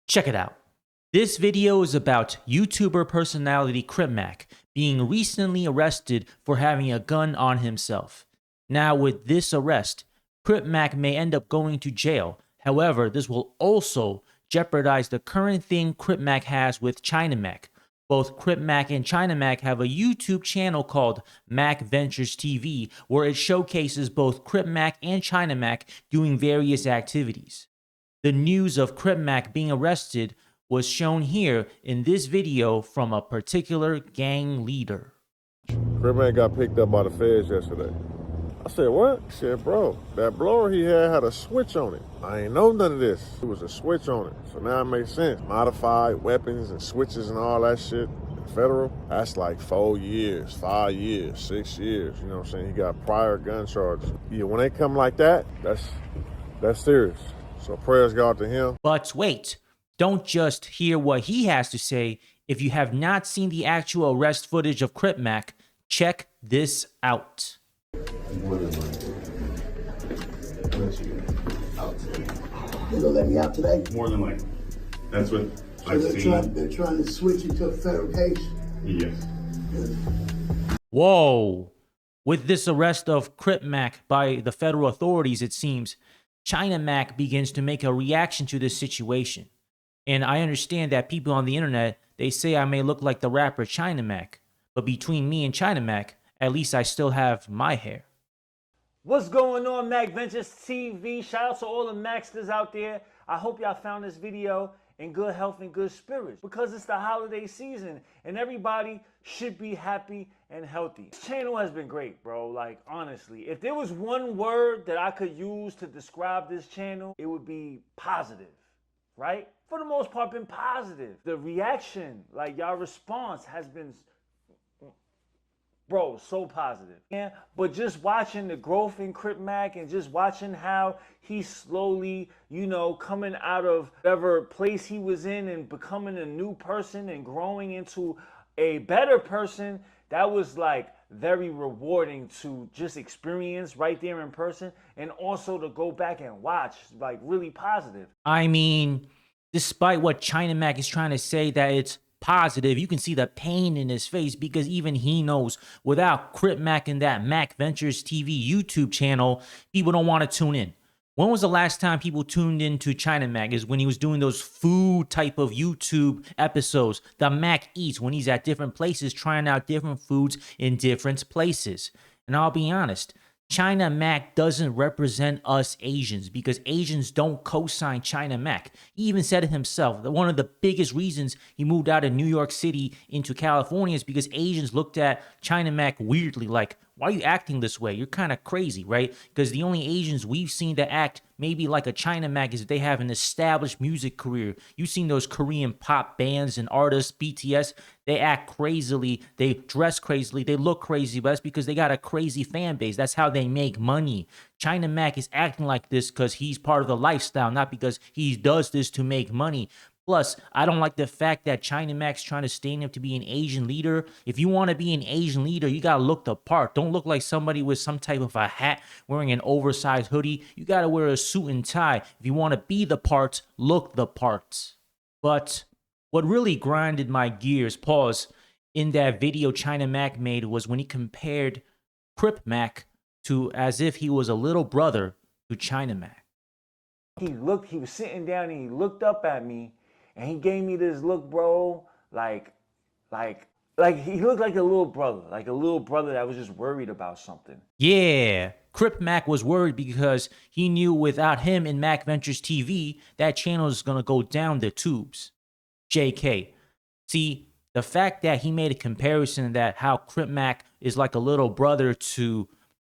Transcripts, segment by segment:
Check it out. This video is about YouTuber personality Crip being recently arrested for having a gun on himself. Now with this arrest, Crip may end up going to jail. However, this will also jeopardize the current thing Crip has with China. Both Crip and China have a YouTube channel called Mac Ventures TV where it showcases both Crip and China doing various activities. The news of Crip being arrested was shown here in this video from a particular gang leader. Crip got picked up by the feds yesterday. I said, what? He said, bro, that blower he had a switch on it. I ain't know none of this. It was a switch on it. So now it makes sense. Modified weapons and switches and all that shit. Federal, that's like 4 years, 5 years, 6 years. You know what I'm saying? He got prior gun charges. Yeah, when they come like that, that's serious. So prayers go out to him. But wait, don't just hear what he has to say. If you have not seen the actual arrest footage of Crip check this out. They gonna let me out today? More than likely. That's what So I've seen. they're trying to switch it to a federal case? Yes. Whoa. With this arrest of Crip by the federal authorities, it seems, China begins to make a reaction to this situation. And I understand that people on the internet, they say I may look like the rapper China but between me and China at least I still have my hair. What's going on, Mac Ventures TV? Shout out to all the Maxters out there. I hope y'all found this video in good health and good spirits because it's the holiday season and everybody should be happy and healthy. This channel has been great, bro. Like, honestly, if there was one word that I could use to describe this channel, it would be positive, right? For the most part, been positive. The reaction, like y'all response has been, bro, so positive. Yeah, but just watching the growth in Crip and just watching how he's slowly, you know, coming out of whatever place he was in and becoming a new person and growing into a better person, that was like very rewarding to just experience right there in person and also to go back and watch, like really positive. I mean, despite what China is trying to say that it's positive, you can see the pain in his face because even he knows without Crip and that Mac Ventures TV YouTube channel, people don't want to tune in. When was the last time people tuned into China is when he was doing those food type of YouTube episodes, the Mac Eats, when he's at different places trying out different foods in different places. And I'll be honest, China doesn't represent us Asians because Asians don't co-sign China He even said it himself that one of the biggest reasons he moved out of New York City into California is because Asians looked at China weirdly like, why are you acting this way? You're kind of crazy, right? Because the only Asians we've seen that act maybe like a China is if they have an established music career. You've seen those Korean pop bands and artists, BTS, they act crazily, they dress crazily, they look crazy, but that's because they got a crazy fan base. That's how they make money. China is acting like this because he's part of the lifestyle, not because he does this to make money. Plus, I don't like the fact that China trying to stand up to be an Asian leader. If you want to be an Asian leader, you got to look the part. Don't look like somebody with some type of a hat wearing an oversized hoodie. You got to wear a suit and tie. If you want to be the part, look the part. But what really grinded my gears, in that video China made was when he compared Crip to as if he was a little brother to China He was sitting down and he looked up at me. And he gave me this look, bro, like he looked like a little brother that was just worried about something. Yeah, Crip was worried because he knew without him in Mac Ventures TV, that channel is going to go down the tubes. JK. See, the fact that he made a comparison that how Crip is like a little brother to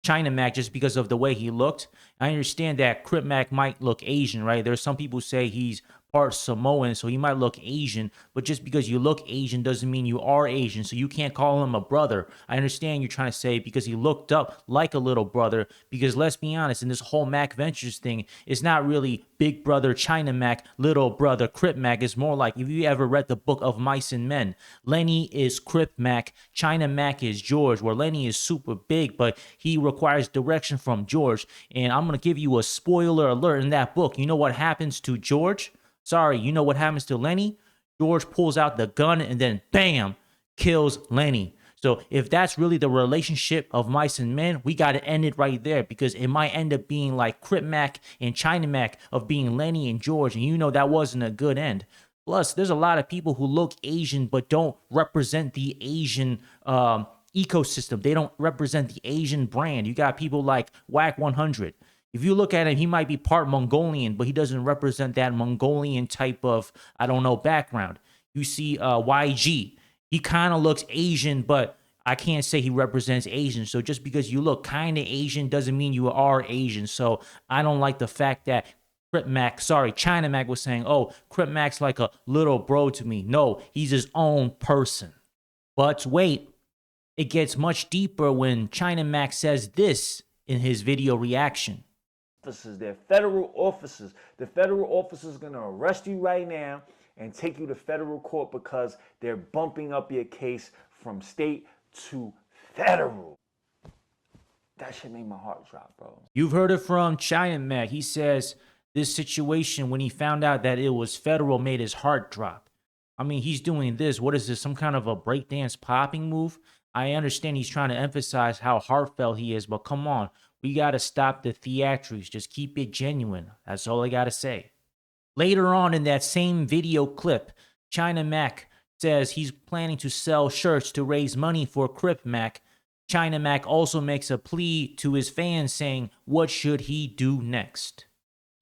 China just because of the way he looked. I understand that Crip might look Asian, right? There's some people say he's part Samoan, so he might look Asian, but just because you look Asian doesn't mean you are Asian, so you can't call him a brother. I understand you're trying to say because he looked up like a little brother, because let's be honest, in this whole Mac Ventures thing, it's not really big brother China little brother Crip It's more like, if you ever read the book of Mice and Men, Lenny is Crip China is George, where Lenny is super big, but he requires direction from George, and I'm going to give you a spoiler alert in that book. You know what happens to George? Sorry, you know what happens to Lenny? George pulls out the gun and then bam, kills Lenny. So if that's really the relationship of mice and men, we got to end it right there, because it might end up being like Crip Mac and China Mac of being Lenny and George. And you know that wasn't a good end. Plus, there's a lot of people who look Asian but don't represent the Asian ecosystem. They don't represent the Asian brand. You got people like Whack 100. If you look at him, he might be part Mongolian, but he doesn't represent that Mongolian type of, I don't know, background. You see YG. He kind of looks Asian, but I can't say he represents Asian. So just because you look kind of Asian doesn't mean you are Asian. So I don't like the fact that China Mac was saying, oh, Crip Mac's like a little bro to me. No, he's his own person. But wait, it gets much deeper when China Mac says this in his video reaction. Officers, they're federal officers. The federal officers are going to arrest you right now and take you to federal court because they're bumping up your case from state to federal. That shit made my heart drop, bro. You've heard it from China Mac. He says this situation, when he found out that it was federal, made his heart drop. I mean, he's doing this. What is this, some kind of a breakdance popping move? I understand he's trying to emphasize how heartfelt he is, but come on. We got to stop the theatrics. Just keep it genuine. That's all I got to say. Later on in that same video clip, China Mac says he's planning to sell shirts to raise money for Crip Mac. China Mac also makes a plea to his fans saying, what should he do next?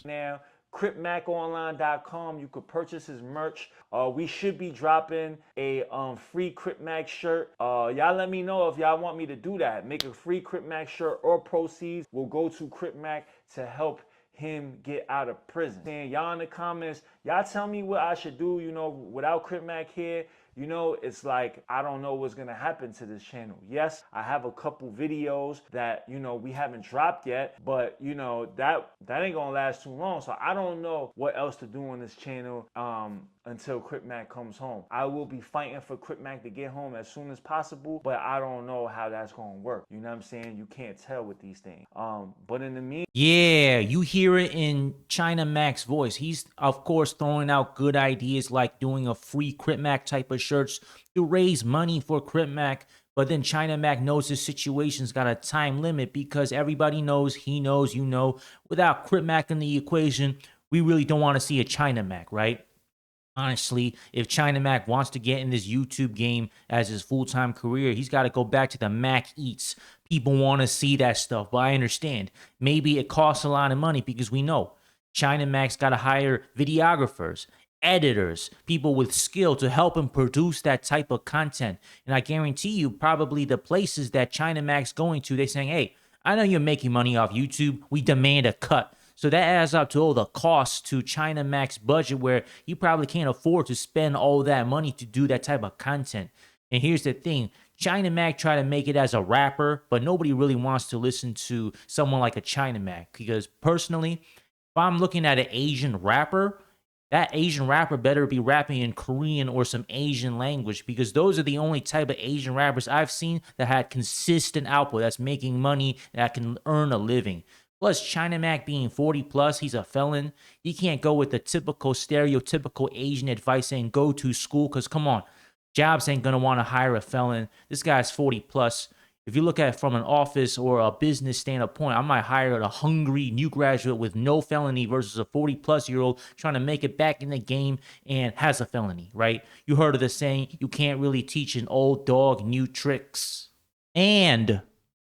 Now, CripMacOnline.com, you could purchase his merch. We should be dropping a free Crip Mac shirt. Y'all let me know if y'all want me to do that. Make a free Crip Mac shirt, or proceeds will go to Crip Mac to help him get out of prison. And y'all in the comments, y'all tell me what I should do, you know, without Crip Mac here. You know, it's like, I don't know what's gonna happen to this channel. Yes, I have a couple videos that, you know, we haven't dropped yet, but you know, that ain't gonna last too long. So I don't know what else to do on this channel until Crip Mac comes home. I will be fighting for Crip Mac to get home as soon as possible, but I don't know how that's gonna work. You know what I'm saying? You can't tell with these things. But in the meantime, yeah, you hear it in China Mac's voice. He's, of course, throwing out good ideas like doing a free Crip Mac type of shirts to raise money for Crip Mac. But then China Mac knows his situation's got a time limit, because everybody knows, he knows, you know, without Crip Mac in the equation, we really don't want to see a China Mac, right? Honestly, if China Mac wants to get in this YouTube game as his full-time career, he's got to go back to the Mac Eats. People want to see that stuff, but I understand. Maybe it costs a lot of money, because we know China Mac's got to hire videographers, editors, people with skill to help him produce that type of content. And I guarantee you, probably the places that China Mac's going to, they're saying, hey, I know you're making money off YouTube. We demand a cut. So that adds up to all the costs to China Mac's budget, where he probably can't afford to spend all that money to do that type of content. And here's the thing. China Mac tried to make it as a rapper, but nobody really wants to listen to someone like a China Mac. Because personally, if I'm looking at an Asian rapper, that Asian rapper better be rapping in Korean or some Asian language, because those are the only type of Asian rappers I've seen that had consistent output, that's making money, that can earn a living. Plus, China Mac being 40 plus, he's a felon. He can't go with the typical, stereotypical Asian advice saying go to school, because come on, jobs ain't going to want to hire a felon. This guy's 40 plus. If you look at it from an office or a business standpoint, I might hire a hungry new graduate with no felony versus a 40-plus-year-old trying to make it back in the game and has a felony, right? You heard of the saying, you can't really teach an old dog new tricks. And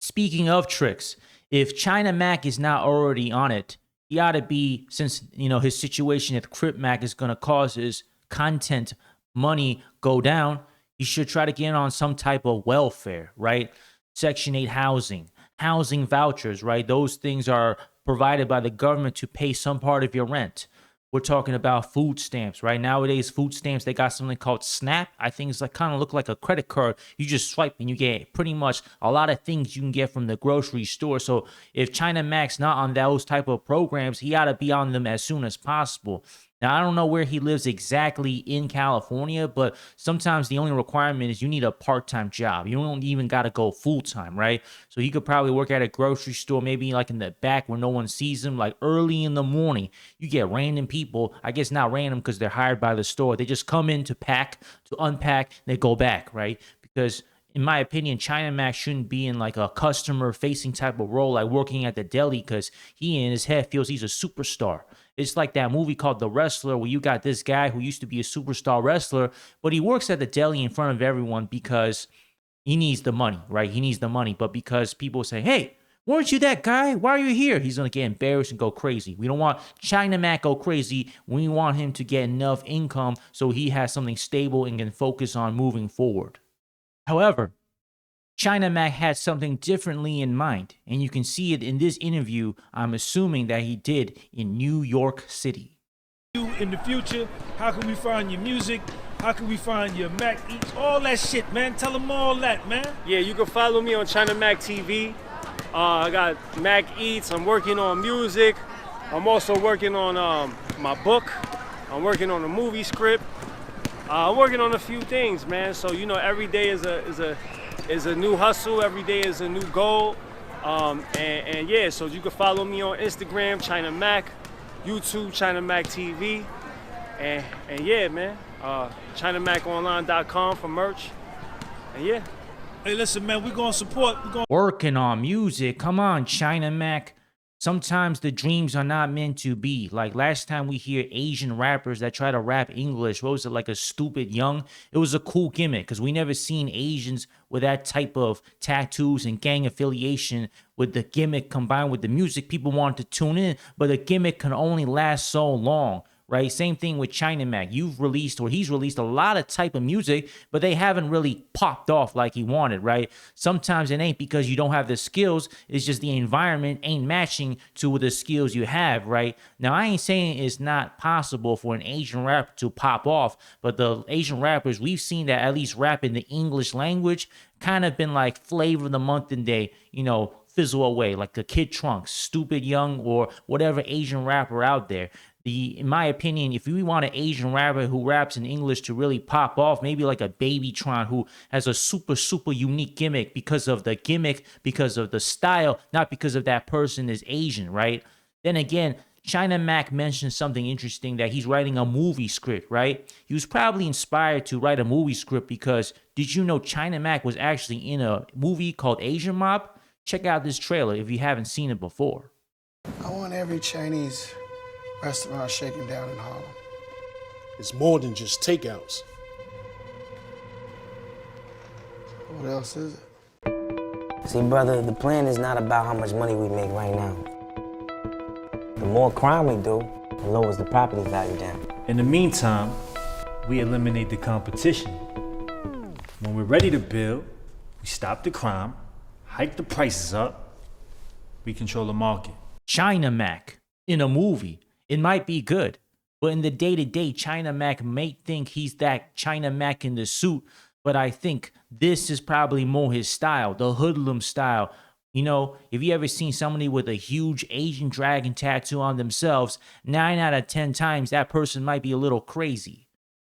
speaking of tricks, if China Mac is not already on it, he ought to be, since, you know, his situation at Crip Mac is going to cause his content money go down, he should try to get on some type of welfare, right? Section 8 housing vouchers, right? Those things are provided by the government to pay some part of your rent. We're talking about food stamps, right? Nowadays, food stamps, they got something called Snap. I think it's like kind of look like a credit card. You just swipe and you get pretty much a lot of things you can get from the grocery store. So if China Mac's not on those type of programs, he ought to be on them as soon as possible. Now, I don't know where he lives exactly in California, but sometimes the only requirement is you need a part-time job. You don't even got to go full-time, right? So he could probably work at a grocery store, maybe like in the back where no one sees him, like early in the morning. You get random people, I guess not random because they're hired by the store. They just come in to pack, to unpack, and they go back, right? Because in my opinion, China Max shouldn't be in like a customer facing type of role, like working at the deli, because he in his head feels he's a superstar. It's like that movie called The Wrestler, where you got this guy who used to be a superstar wrestler, but he works at the deli in front of everyone because he needs the money, right? He needs the money, but because people say, hey, weren't you that guy? Why are you here? He's going to get embarrassed and go crazy. We don't want China Mac go crazy. We want him to get enough income so he has something stable and can focus on moving forward. However, China Mac had something differently in mind, and you can see it in this interview I'm assuming that he did in New York City. In the future, how can we find your music? How can we find your Mac Eats? All that shit, man. Tell them all that, man. Yeah, you can follow me on China Mac TV. I got Mac Eats. I'm working on music. I'm also working on my book. I'm working on a movie script. I'm working on a few things, man. So every day is a new hustle. Every day is a new goal. And yeah, so you can follow me on Instagram, China Mac, YouTube, China Mac TV, and yeah, man. ChinaMacOnline.com for merch. And yeah. Hey, listen, man, we're gonna support. Working on music. Come on, China Mac. Sometimes the dreams are not meant to be. Like last time we hear Asian rappers that try to rap English, what was it, like a stupid young? It was a cool gimmick because we never seen Asians with that type of tattoos and gang affiliation with the gimmick combined with the music. People wanted to tune in, but the gimmick can only last so long. Right? Same thing with China Mac. He's released a lot of type of music, but they haven't really popped off like he wanted, right? Sometimes it ain't because you don't have the skills. It's just the environment ain't matching to the skills you have, right? Now, I ain't saying it's not possible for an Asian rapper to pop off, but the Asian rappers we've seen that at least rap in the English language kind of been like flavor of the month and they, fizzle away, like the Kid Trunks, Stupid Young, or whatever Asian rapper out there. In my opinion, if we want an Asian rapper who raps in English to really pop off, maybe like a Babytron who has a super, super unique gimmick, because of the style, not because of that person is Asian, right? Then again, China Mac mentioned something interesting, that he's writing a movie script, right? He was probably inspired to write a movie script because did you know China Mac was actually in a movie called Asian Mob? Check out this trailer if you haven't seen it before. I want every Chinese restaurant shaken down in Harlem. It's more than just takeouts. What else is it? See, brother, the plan is not about how much money we make right now. The more crime we do, the lower the property value down. In the meantime, we eliminate the competition. When we're ready to build, we stop the crime, hike the prices up, we control the market. China Mac in a movie. It might be good, but in the day-to-day, China Mac may think he's that China Mac in the suit, but I think this is probably more his style, the hoodlum style. If you ever seen somebody with a huge Asian dragon tattoo on themselves, 9 out of 10 times that person might be a little crazy.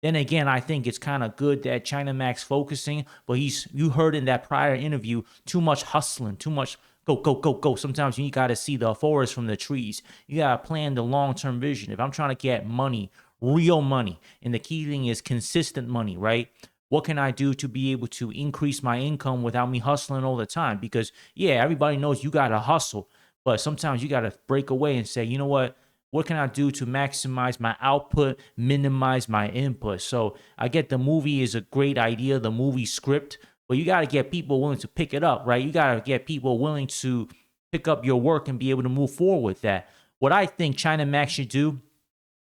Then again, I think it's kind of good that China Mac's focusing, but you heard in that prior interview, too much hustling, too much go, go, go, go. Sometimes you got to see the forest from the trees. You got to plan the long-term vision. If I'm trying to get money, real money, and the key thing is consistent money, right? What can I do to be able to increase my income without me hustling all the time? Because, yeah, everybody knows you got to hustle, but sometimes you got to break away and say, you know what? What can I do to maximize my output, minimize my input? So I get the movie is a great idea, the movie script, but you got to get people willing to pick it up, right? You got to get people willing to pick up your work and be able to move forward with that. What I think China Mac should do,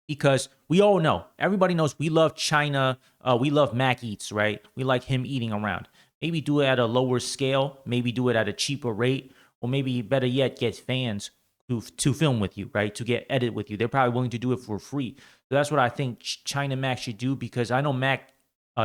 because we all know, everybody knows we love China, we love Mac Eats, right? We like him eating around. Maybe do it at a lower scale, maybe do it at a cheaper rate, or maybe better yet, get fans to film with you, right? To get edit with you. They're probably willing to do it for free. So that's what I think China Mac should do, because I know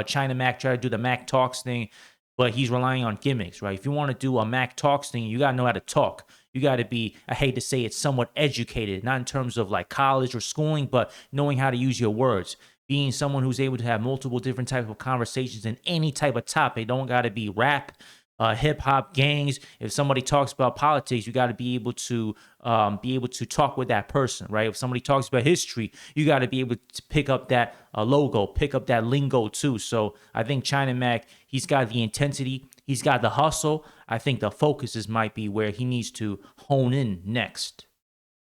China Mac tried to do the Mac Talks thing, but he's relying on gimmicks, right? If you want to do a Mac Talks thing, you got to know how to talk. You got to be, I hate to say it, somewhat educated, not in terms of like college or schooling, but knowing how to use your words. Being someone who's able to have multiple different types of conversations in any type of topic. Don't got to be rap, hip hop, gangs. If somebody talks about politics, you got to be able to talk with that person, right? If somebody talks about history, you got to be able to pick up that logo, pick up that lingo too. So I think China Mac, he's got the intensity, he's got the hustle. I think the focuses might be where he needs to hone in next.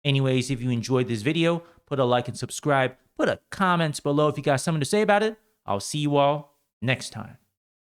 Anyways, if you enjoyed this video, put a like and subscribe. Put a comment below if you got something to say about it. I'll see you all next time.